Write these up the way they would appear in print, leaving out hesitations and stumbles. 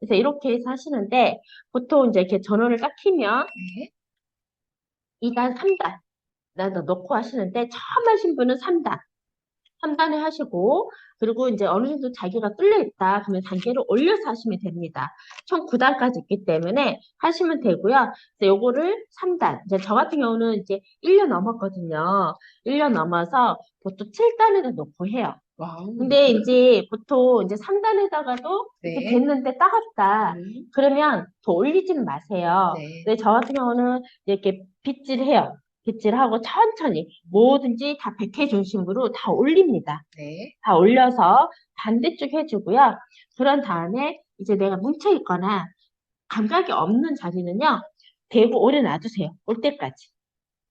그래서 이렇게 해서 하시는데, 보통 이제 이렇게 전원을 딱 켜면 네. 2단, 3단, 넣고 하시는데, 처음 하신 분은 3단. 3단에 하시고, 그리고 이제 어느 정도 자기가 뚫려 있다. 그러면 단계를 올려서 하시면 됩니다. 총 9단까지 있기 때문에 하시면 되고요. 그래서 요거를 3단. 이제 저 같은 경우는 이제 1년 넘었거든요. 1년 넘어서 보통 7단에다 놓고 해요. 와우. 근데 이제 보통 이제 3단에다가도 이렇게 네. 됐는데 따갑다. 음. 그러면 더 올리지는 마세요. 네. 근데 저 같은 경우는 이렇게 빗질해요. 빗질하고 천천히 뭐든지 다 100회 중심으로 다 올립니다. 네. 다 올려서 반대쪽 해주고요. 그런 다음에 이제 내가 뭉쳐있거나 감각이 없는 자리는요, 대고 오래 놔두세요. 올 때까지.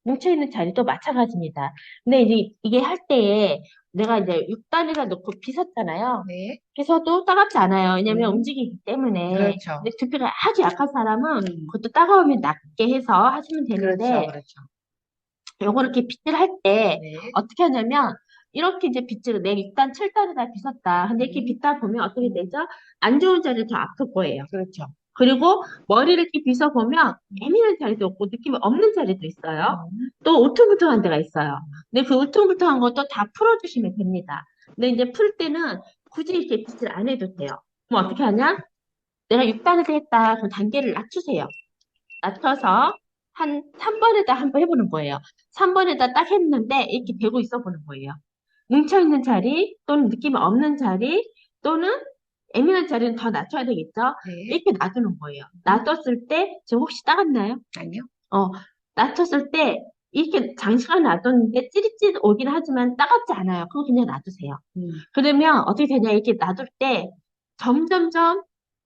뭉쳐있는 자리도 마찬가지입니다. 근데 이제 이게 할 때에 내가 이제 6단에다 놓고 빗었잖아요. 네. 빗어도 따갑지 않아요. 왜냐면 음. 움직이기 때문에. 그렇죠. 근데 두피가 아주 약한 사람은 음. 그것도 따가우면 낮게 해서 하시면 그렇죠. 되는데, 그렇죠. 요거 이렇게 빗질 할 때 네. 어떻게 하냐면, 이렇게 이제 빗질을 내 6단, 7단에다 빗었다. 근데 이렇게 음. 빗다 보면 어떻게 되죠? 안 좋은 자리를 더 아플 거예요. 그렇죠. 그리고 머리를 이렇게 빗어보면 음. 예민한 자리도 없고 느낌이 없는 자리도 있어요. 음. 또 우퉁불퉁한 데가 있어요. 근데 그 우퉁불퉁한 것도 다 풀어주시면 됩니다. 근데 이제 풀 때는 굳이 이렇게 빗질 안 해도 돼요. 그럼 어떻게 하냐? 내가 6단에서 했다. 그럼 단계를 낮추세요. 낮춰서 한 3번에다 한번 해보는 거예요. 3번에다 딱 했는데 이렇게 대고 있어 보는 거예요. 뭉쳐있는 자리 또는 느낌이 없는 자리 또는 예민한 자리는 더 낮춰야 되겠죠? 네. 이렇게 놔두는 거예요. 음. 놔뒀을 때, 저 혹시 따갔나요? 아니요. 어, 낮췄을 때, 이렇게 장시간 놔뒀는데 찌릿찌릿 오긴 하지만 따갑지 않아요. 그거 그냥 놔두세요. 음. 그러면 어떻게 되냐, 이렇게 놔둘 때 점점점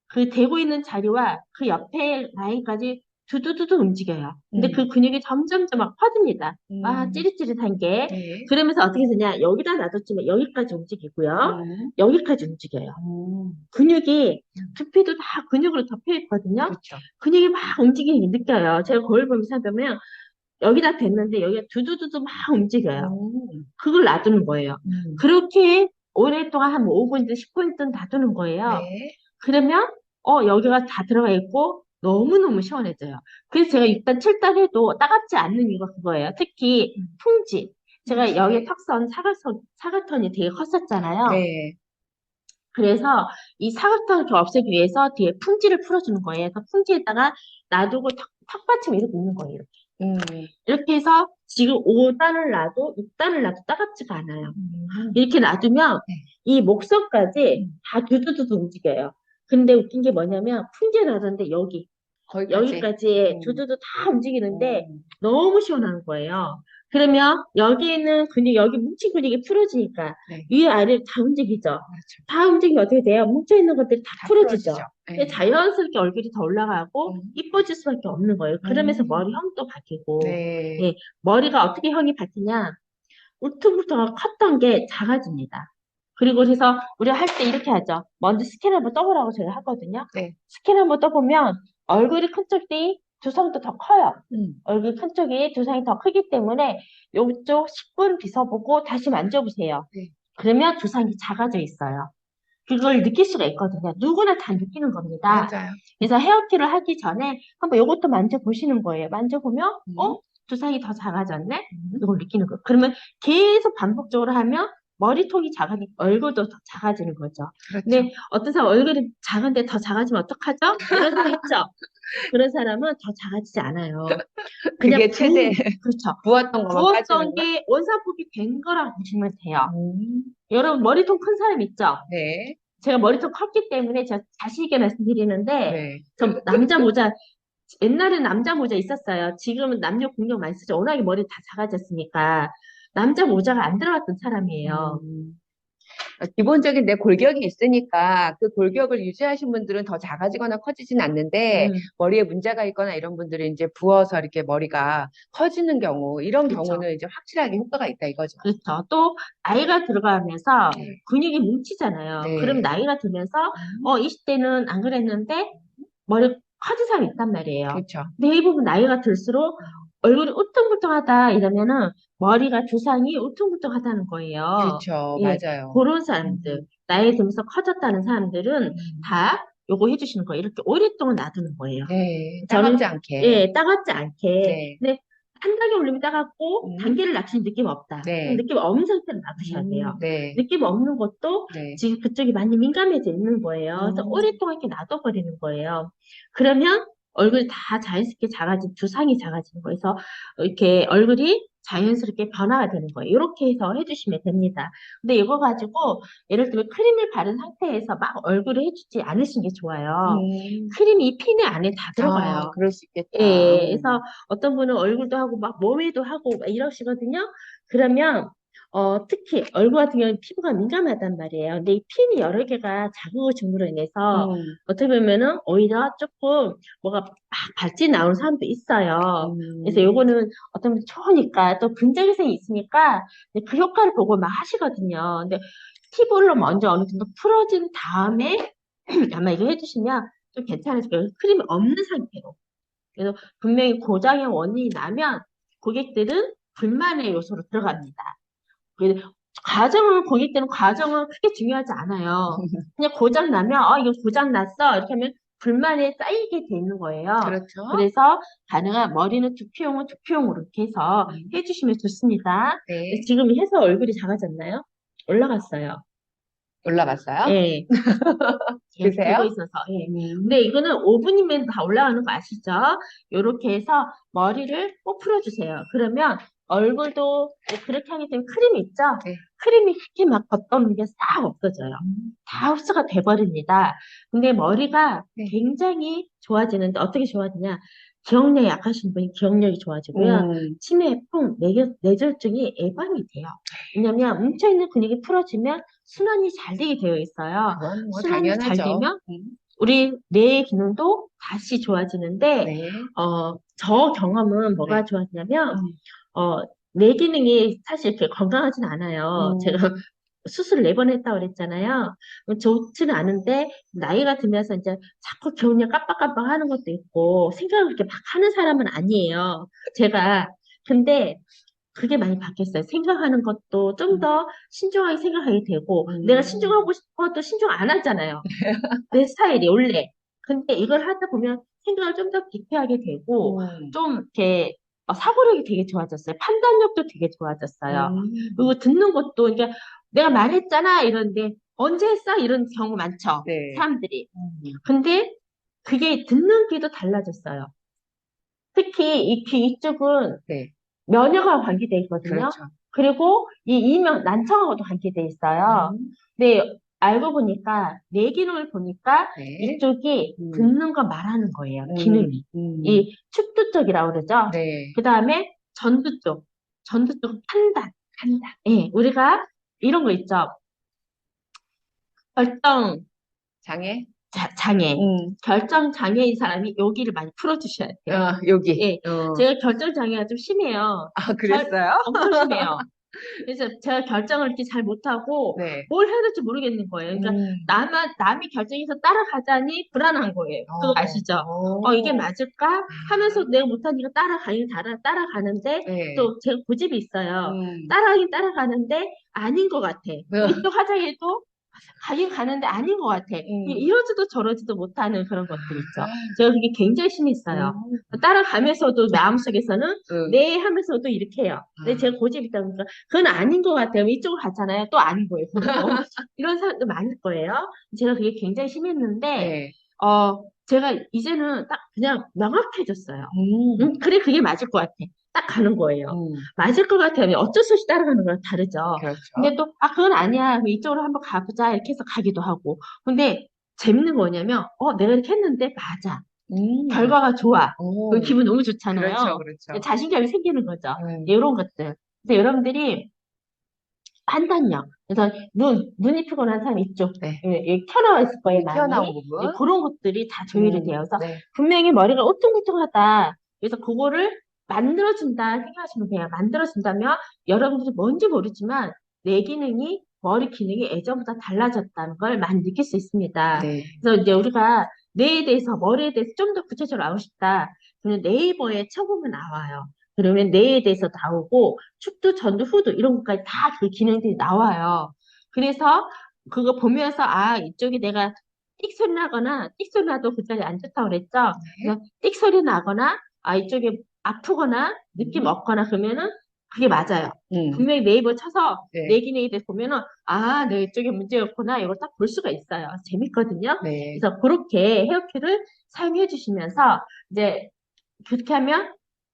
그 대고 있는 자리와 그 옆에 라인까지 두두두두 움직여요. 근데 음. 그 근육이 점점점 막 퍼집니다. 와, 음. 찌릿찌릿한 게. 네. 그러면서 어떻게 되냐, 여기다 놔뒀지만 여기까지 움직이고요. 음. 여기까지 움직여요. 근육이, 두피도 다 근육으로 덮여 있거든요. 그렇죠. 근육이 막 움직이는 게 느껴요. 제가 거울 보면서 보면 여기다 댔는데 여기가 두두두두 막 움직여요. 음. 그걸 놔두는 거예요. 음. 그렇게 오랫동안 한 5분이든 10분이든 놔두는 거예요. 네. 그러면 여기가 다 들어가 있고 너무너무 시원해져요. 그래서 제가 6단, 7단 해도 따갑지 않는 이유가 그거예요. 특히 음. 풍지. 제가 지 여기 턱선, 사각선이 되게 컸었잖아요. 네. 그래서 이 사각턱을 이렇게 없애기 위해서 뒤에 풍지를 풀어주는 거예요. 그래서 풍지에다가 놔두고 턱받침 이렇게 있는 거예요. 음. 이렇게 해서 지금 5단을 놔도 6단을 놔도 따갑지가 않아요. 음. 이렇게 놔두면 네. 이 목선까지 음. 다 두두두두 움직여요. 근데 웃긴 게 뭐냐면 풍지에 놔뒀는데 거기까지. 여기까지 음. 두두두 다 움직이는데 음. 너무 시원한 거예요. 그러면 여기 있는 근육, 여기 뭉친 근육이 풀어지니까 네. 위에 아래 다 움직이죠. 그렇죠. 다 움직이면 어떻게 돼요? 뭉쳐있는 것들이 다 다 풀어지죠. 풀어지죠. 근데 네. 자연스럽게 얼굴이 더 올라가고 음. 이뻐질 수밖에 없는 거예요. 그러면서 음. 머리형도 바뀌고, 네. 예, 머리가 어떻게 형이 바뀌냐? 울퉁불퉁하고 컸던 게 작아집니다. 그리고 그래서 우리 할 때 이렇게 하죠. 먼저 스캔 한번 떠보라고 제가 하거든요. 네. 스캔 한번 떠보면 얼굴이 큰 쪽이 두상도 더 커요. 음. 얼굴 큰 쪽이 두상이 더 크기 때문에 이쪽 10분 빗어보고 다시 만져보세요. 네. 그러면 두상이 작아져 있어요. 그걸 느낄 수가 있거든요. 누구나 다 느끼는 겁니다. 맞아요. 그래서 헤어큐를 하기 전에 한번 이것도 만져보시는 거예요. 만져보면, 음. 두상이 더 작아졌네? 음. 이걸 느끼는 거예요. 그러면 계속 반복적으로 하면 머리통이 작으니까 얼굴도 더 작아지는 거죠. 그렇죠. 근데 어떤 사람 얼굴이 작은데 더 작아지면 어떡하죠? 이런 사람 있죠? 그런 사람은 더 작아지지 않아요. 그냥 그게 최대 그렇죠. 부었던 것만 빠지는 부었던 거야? 게 원상복이 된 거라고 보시면 돼요. 음. 여러분 머리통 큰 사람 있죠? 네. 제가 머리통 컸기 때문에 제가 자신 있게 말씀드리는데, 네. 저 남자 모자, 옛날에는 남자 모자 있었어요. 지금은 남녀 공용 많이 쓰죠. 워낙에 머리 다 작아졌으니까. 남자 모자가 안 들어갔던 사람이에요. 음. 기본적인 내 골격이 있으니까 그 골격을 유지하신 분들은 더 작아지거나 커지진 않는데 음, 머리에 문제가 있거나 이런 분들은 이제 부어서 이렇게 머리가 커지는 경우 이런 그렇죠. 경우는 이제 확실하게 효과가 있다 이거죠. 그렇죠. 또, 나이가 들어가면서 네. 근육이 뭉치잖아요. 그럼 네. 나이가 들면서, 음. 20대는 안 그랬는데, 머리 커진 사람이 있단 말이에요. 그렇죠. 근데 대부분 나이가 들수록 얼굴이 우퉁불퉁하다 이러면은 머리가 두상이 우퉁불퉁하다는 거예요. 그렇죠. 예, 맞아요. 그런 사람들, 음. 나이 들면서 커졌다는 사람들은 음. 다 요거 해주시는 거예요. 이렇게 오랫동안 놔두는 거예요. 네. 저는, 따갑지 않게. 예, 따갑지 않게. 네. 근데 한 단계 올리면 따갑고, 음, 단계를 낮추는 느낌 없다. 그럼 네. 느낌 없는 상태로 놔두셔야 돼요. 네. 느낌 없는 것도 네. 지금 그쪽이 많이 민감해져 있는 거예요. 그래서 음, 오랫동안 이렇게 놔둬버리는 거예요. 그러면 얼굴이 다 자연스럽게 작아지고, 두상이 작아지는 거예요. 그래서 이렇게 얼굴이 자연스럽게 변화가 되는 거예요. 이렇게 해서 해주시면 됩니다. 근데 이거 가지고 예를 들면 크림을 바른 상태에서 막 얼굴을 해주지 않으시는 게 좋아요. 음. 크림이 이 피부 안에 다 아, 들어가요. 그럴 수 있겠다. 예, 그래서 어떤 분은 얼굴도 하고 막 몸에도 하고 막 이러시거든요. 그러면 특히 얼굴 같은 경우는 피부가 민감하단 말이에요. 근데 이 핀이 여러 개가 자극을 줌으로 인해서 음, 어떻게 보면은 오히려 조금 뭐가 막 발진이 나오는 사람도 있어요. 그래서 음, 요거는 어떤 분 좋으니까 또 긍정성이 있으니까 이제 그 효과를 보고 막 하시거든요. 근데 팁으로 먼저 어느 정도 풀어진 다음에 아마 이거 해주시면 좀 괜찮으실 거예요. 크림이 없는 상태로. 그래서 분명히 고장의 원인이 나면 고객들은 불만의 요소로 들어갑니다. 그래서 고객들은 과정은 크게 중요하지 않아요. 그냥 고장 나면, 이거 고장 났어. 이렇게 하면 불만에 쌓이게 돼 있는 거예요. 그렇죠. 그래서 가능한 머리는 두피용은 두피용으로 이렇게 해서 음, 해주시면 좋습니다. 네. 지금 해서 얼굴이 작아졌나요? 올라갔어요. 올라갔어요? 예. 계속 되고 그세요? 있어서, 예. 음, 근데 이거는 5분이면 다 올라가는 거 아시죠? 요렇게 해서 머리를 꼭 풀어주세요. 그러면 얼굴도 그렇게 하게 되면 크림이 있죠? 네. 크림이 이렇게 막 겉도는 게 싹 없어져요. 음, 다 흡수가 돼버립니다. 근데 머리가 네. 굉장히 좋아지는데 어떻게 좋아지냐? 기억력이 약하신 분이 기억력이 좋아지고요. 음, 치매풍, 뇌졸중이 예방이 돼요. 왜냐면 뭉쳐있는 근육이 풀어지면 순환이 잘 되게 되어 있어요. 그건 뭐 순환이 잘 당연하죠. 되면 우리 뇌의 기능도 다시 좋아지는데, 네. 저 경험은 네. 뭐가 좋았냐면, 음, 어, 뇌 기능이 사실 이렇게 건강하진 않아요. 제가 음, 수술을 4번 했다고 그랬잖아요. 좋지는 않은데, 나이가 들면서 이제 자꾸 기억력 깜빡깜빡 하는 것도 있고, 생각을 그렇게 막 하는 사람은 아니에요. 제가. 근데 그게 많이 바뀌었어요. 생각하는 것도 좀 음, 더 신중하게 생각하게 되고, 내가 음, 신중하고 싶어도 신중 안 하잖아요. 내 스타일이 원래. 근데 이걸 하다 보면 생각을 좀 더 깊게 하게 되고, 음, 좀 이렇게 사고력이 되게 좋아졌어요. 판단력도 되게 좋아졌어요. 음. 그리고 듣는 것도, 그러니까 내가 말했잖아 이러는데 언제 했어? 이런 경우 많죠. 네. 사람들이. 음, 근데 그게 듣는 귀도 달라졌어요. 특히 이 귀 이쪽은 네. 면역하고 관계돼 있거든요. 그렇죠. 그리고 이 이명, 난청하고도 관계돼 있어요. 음, 근데 알고 보니까, 뇌 기능을 보니까 네. 이쪽이 음, 듣는 거 말하는 거예요, 음, 기능이. 음, 이 축두 쪽이라고 그러죠. 네. 그 다음에 전두 쪽. 전두 쪽은 판단. 판단. 예, 우리가 이런 거 있죠. 결정 장애? 장애. 음, 결정 장애인 사람이 여기를 많이 풀어주셔야 돼요. 여기. 예, 제가 결정 장애가 좀 심해요. 아, 그랬어요? 엄청 심해요. 그래서 제가 결정을 이렇게 잘 못하고 네. 뭘 해야 될지 모르겠는 거예요. 그러니까 음, 남이 결정해서 따라가자니 불안한 거예요. 그거 아시죠? 이게 오, 맞을까? 하면서 내가 못하니까 따라가는데 네. 또 제가 고집이 있어요. 음, 따라가긴 따라가는데 아닌 것 같아. 어, 이쪽 화장해도 가긴 가는데 아닌 것 같아. 음, 이러지도 저러지도 못하는 그런 것들 있죠. 아, 제가 그게 굉장히 심히 있어요. 음, 따라가면서도 마음속에서는 음, 네 하면서도 이렇게 해요. 근데 아, 제가 고집이 있다 보니까 그건 아닌 것 같아요. 이쪽으로 갔잖아요. 또 아닌 거예요. 그리고 이런 사람도 많을 거예요. 제가 그게 굉장히 심했는데 네. 제가 이제는 딱 그냥 명확해졌어요. 음, 그래 그게 맞을 것 같아. 딱 가는 거예요. 음, 맞을 것 같아요. 어쩔 수 없이 따라가는 거랑 다르죠. 그렇죠. 근데 또, 그건 아니야. 그럼 이쪽으로 한번 가보자. 이렇게 해서 가기도 하고. 근데 재밌는 거 뭐냐면, 내가 이렇게 했는데 맞아. 음, 결과가 좋아. 그 오, 기분 너무 그렇죠, 좋잖아요. 그렇죠. 자신감이 생기는 거죠. 음, 이런 것들. 그래서 여러분들이 판단력. 그래서 눈이 피곤한 사람 이쪽. 네. 튀어나와 있을 거예요, 여기 튀어나온 많이. 부분. 그런 것들이 다 조율이 되어서 네. 분명히 머리가 우퉁우퉁하다. 그래서 그거를 만들어준다 생각하시면 돼요. 만들어준다면 여러분들이 뭔지 모르지만 내 기능이 머리 기능이 예전보다 달라졌다는 걸 많이 느낄 수 있습니다. 네. 그래서 이제 우리가 뇌에 대해서 머리에 대해서 좀 더 구체적으로 알고 싶다. 그러면 네이버에 쳐보면 나와요. 그러면 뇌에 대해서 나오고 축두, 전두, 후두 이런 것까지 다 그 기능들이 나와요. 그래서 그거 보면서 이쪽이 내가 띡 소리 나거나, 띡 소리 나도 그 자리 안 좋다고 그랬죠? 네. 그래서 띡 소리 나거나, 이쪽에 아프거나, 느낌 음, 없거나 그러면은 그게 맞아요. 음, 분명히 네이버 쳐서 네, 내기 보면은, 내 이쪽에 문제였구나. 이걸 딱 볼 수가 있어요. 재밌거든요. 네. 그래서 그렇게 헤어큐를 사용해 주시면서, 이제 그렇게 하면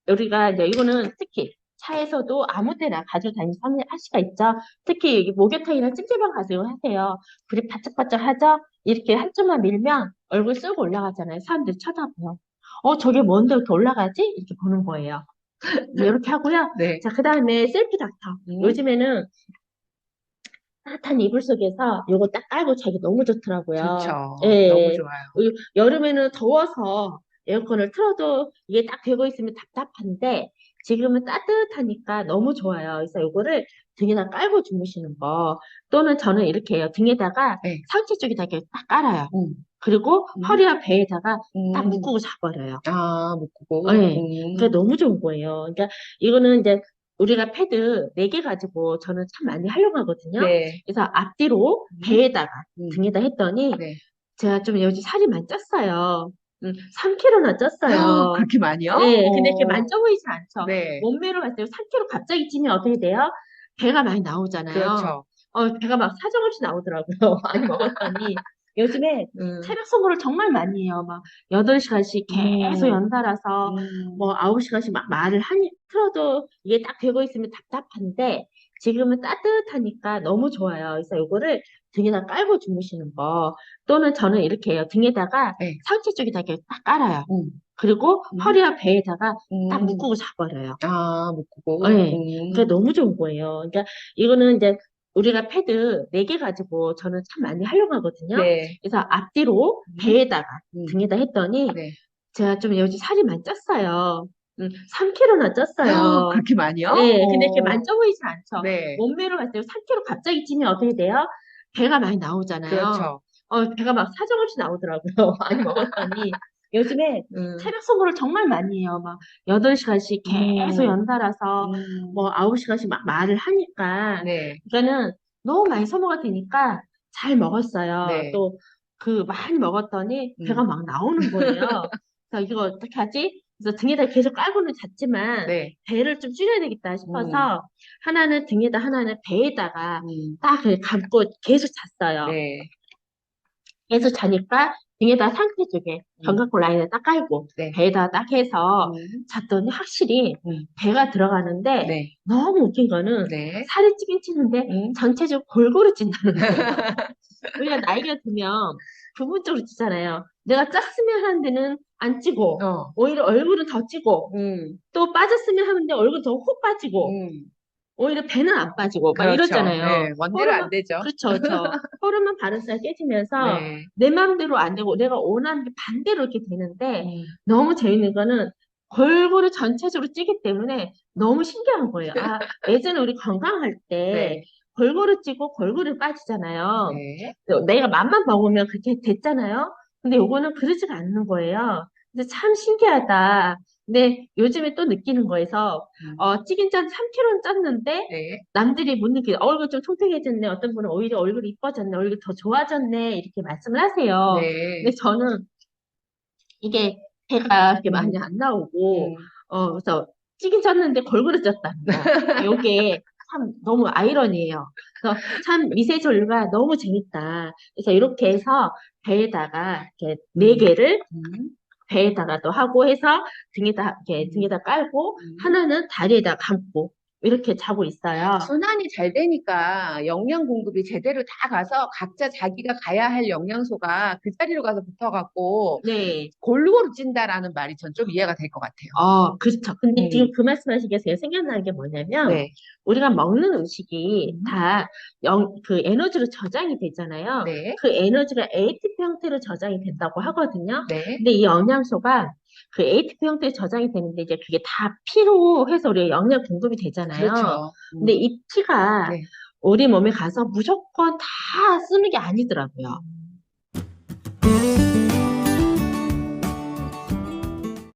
우리가 이제 이거는 특히 차에서도 아무 때나 가지고 다니면서 할 수가 있죠. 특히 여기 목욕탕이나 찜질방 가서 이거 하세요. 불이 바짝바짝 하죠? 이렇게 한쪽만 밀면 얼굴 쑥 올라가잖아요. 사람들이 쳐다봐요. 저게 뭔데 이렇게 올라가지? 이렇게 보는 거예요. 이렇게 하고요. 네. 자, 그 다음에 셀프 닥터. 음, 요즘에는 따뜻한 이불 속에서 요거 딱 깔고 자기 너무 좋더라고요. 좋죠. 너무 예. 좋아요. 여름에는 더워서 에어컨을 틀어도 이게 딱 되고 있으면 답답한데 지금은 따뜻하니까 너무 좋아요. 그래서 요거를 등에다 깔고 주무시는 거. 또는 저는 이렇게 해요. 등에다가 네. 상체 쪽에다 이렇게 딱 깔아요. 음, 그리고 음, 허리와 배에다가 딱 음. 묶고 자버려요. 묶고. 예. 그러니까 너무 좋은 거예요. 그러니까 이거는 이제 우리가 패드 4개 가지고 저는 참 많이 활용하거든요. 네. 그래서 앞뒤로 음, 배에다가 음, 등에다 했더니 네. 제가 좀 요즘 살이 많이 쪘어요. 3kg나 쪘어요. 그렇게 많이요? 예, 근데 이렇게 만져 보이지 않죠. 네. 몸매로 봤을 때 3kg 갑자기 찌면 어떻게 돼요? 배가 많이 나오잖아요. 그렇죠. 배가 막 사정없이 나오더라고요. 많이 먹었더니. 요즘에 음, 체력 소모를 정말 많이 해요. 막 8시간씩 계속 음, 연달아서 음, 뭐 9시간씩 막 말을 하니, 틀어도 이게 딱 되고 있으면 답답한데 지금은 따뜻하니까 너무 좋아요. 그래서 요거를 등에다 깔고 주무시는 거. 또는 저는 이렇게 해요. 등에다가 네. 상체 쪽에다 이렇게 딱 깔아요. 음, 그리고 음, 허리와 배에다가 딱 음. 묶고 자버려요. 묶고. 네. 그러니까 너무 좋은 거예요. 그러니까 이거는 이제 우리가 패드 4개 가지고 저는 참 많이 활용하거든요. 네. 그래서 앞뒤로 음, 배에다가 음, 등에다 했더니 네. 제가 좀 요즘 살이 많이 쪘어요. 3kg나 쪘어요. 그렇게 많이요? 예, 근데 이렇게 만져 보이지 않죠. 네. 몸매로 봤을 때 3kg 갑자기 찌면 어떻게 돼요? 배가 많이 나오잖아요. 그렇죠. 배가 막 사정없이 나오더라고요. 많이 먹었더니. 요즘에 음, 체력 소모를 정말 많이 해요. 막 8시간씩 계속 음, 연달아서 뭐 음, 9시간씩 막 말을 하니까. 네. 그러니까는 너무 많이 소모가 되니까 잘 먹었어요. 네. 또 그 많이 먹었더니 배가 음, 막 나오는 거예요. 그래서 이거 어떻게 하지? 그래서 등에다 계속 깔고는 잤지만 네. 배를 좀 줄여야 되겠다 음, 싶어서 하나는 등에다 하나는 배에다가 음, 딱 이렇게 감고 계속 잤어요. 네. 계속 자니까 등에다 상체 쪽에 음, 견갑골 라인에 딱 깔고 네. 배에다 딱 해서 음, 잤더니 확실히 음, 배가 들어가는데 네. 너무 웃긴 거는 네. 살이 찌긴 찌는데 음. 전체적으로 골고루 찐다는 거예요. 우리가 나이가 들면 부분적으로 찌잖아요. 내가 쪘으면 하는 데는 안 찌고 어, 오히려 얼굴은 더 찌고 음, 또 빠졌으면 하는데 얼굴 더 훅 빠지고 음. 오히려 배는 안 빠지고 막 그렇죠. 이러잖아요. 네. 원대로 안 호르몬 되죠. 그렇죠, 호르몬 바른살 깨지면서 네. 내 마음대로 안 되고 내가 원하는 게 반대로 이렇게 되는데 음, 너무 재밌는 거는 골고루 전체적으로 찌기 때문에 너무 신기한 거예요. 예전에 우리 건강할 때 네. 골고루 찌고 골고루 빠지잖아요. 네. 내가 맘만 먹으면 그렇게 됐잖아요. 근데 요거는 그러지가 않는 거예요. 그래서 참 신기하다. 근데 요즘에 또 느끼는 거에서 음, 찌긴 짠 3kg는 쪘는데 네. 남들이 못 느끼는 얼굴 좀 통통해졌네. 어떤 분은 오히려 얼굴이 이뻐졌네. 얼굴이 더 좋아졌네. 이렇게 말씀을 하세요. 근데 네. 저는 이게 배가 이렇게 많이 음, 안 나오고 음. 그래서 찌긴 쪘는데 걸그룹 쪘다는 거. 요게 참 너무 아이러니해요. 그래서 참 미세전류가 너무 재밌다. 그래서 이렇게 해서 배에다가 이렇게 네 음, 개를 음, 배에다가도 하고 해서 이렇게 음, 등에다 깔고 음. 하나는 다리에다 감고 이렇게 자고 있어요. 순환이 잘 되니까 영양 공급이 제대로 다 가서 각자 자기가 가야 할 영양소가 그 자리로 가서 붙어갖고 네. 골고루 찐다라는 말이 전 좀 이해가 될 것 같아요. 그렇죠. 근데 지금 음, 그 말씀하시기에 제가 생각나는 게 뭐냐면, 네. 우리가 먹는 음식이 음, 다 그 에너지로 저장이 되잖아요. 네. 그 에너지가 ATP 형태로 저장이 된다고 하거든요. 네. 근데 이 영양소가 그 ATP 형태로 저장이 되는데 이제 그게 다 피로 해서 우리가 영양 공급이 되잖아요. 그렇죠. 근데 이 피가 네. 우리 몸에 가서 무조건 다 쓰는 게 아니더라고요. 음.